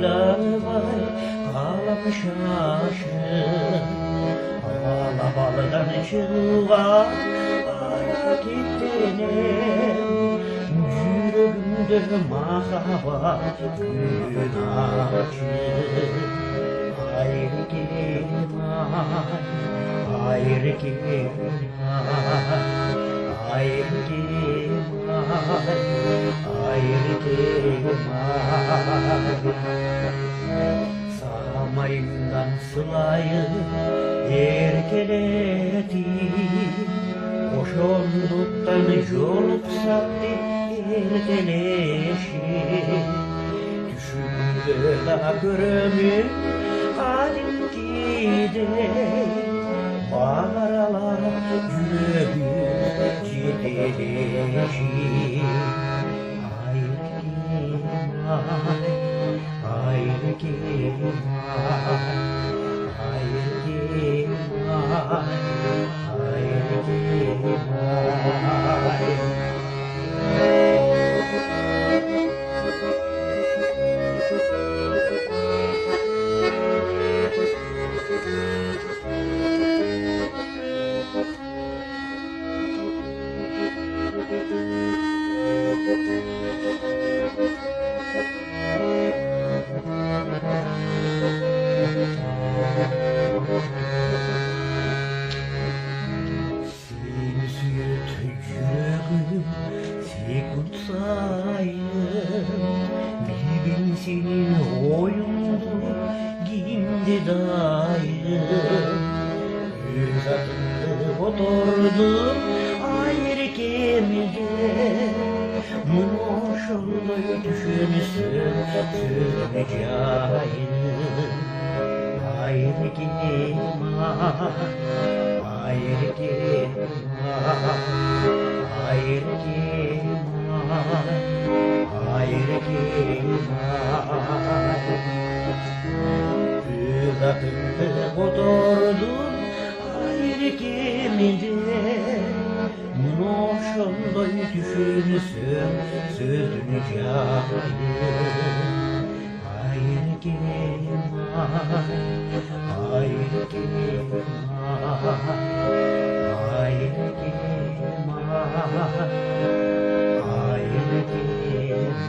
vay ağlamış aşık. Alabalıdan çılvar ara gittiğine, yüreğimde mahavat gün açık. Ayrı girmay, ayrı girmay, ayrı girmay, ayrı girmay. Saramayımdan sılayı erkeledi, boşolduktan yoluksa erteleşi. Düşünde da görümün halim gider, bağıralar yüreğim ciddileşir. Ayrı girmay, ayrı girmay, ayrı girmay, ayrı girmay. Seni süt yüreğim, sekut sayım, bilbin senin oyundu, giyindi dayım. Göz atımda oturdum ayrı gemide, Munoşolda düşünsün sözünü cayım. Ayrı girmay, ayrı girmay, ayrı girmay, ayrı girmay. Göz atımda oturdum ayrı gemide, Munoşolda düşünsün sözünü cayım. Ayrı girmay, ayrı girmay, ayrı girmay, ayrı girmay.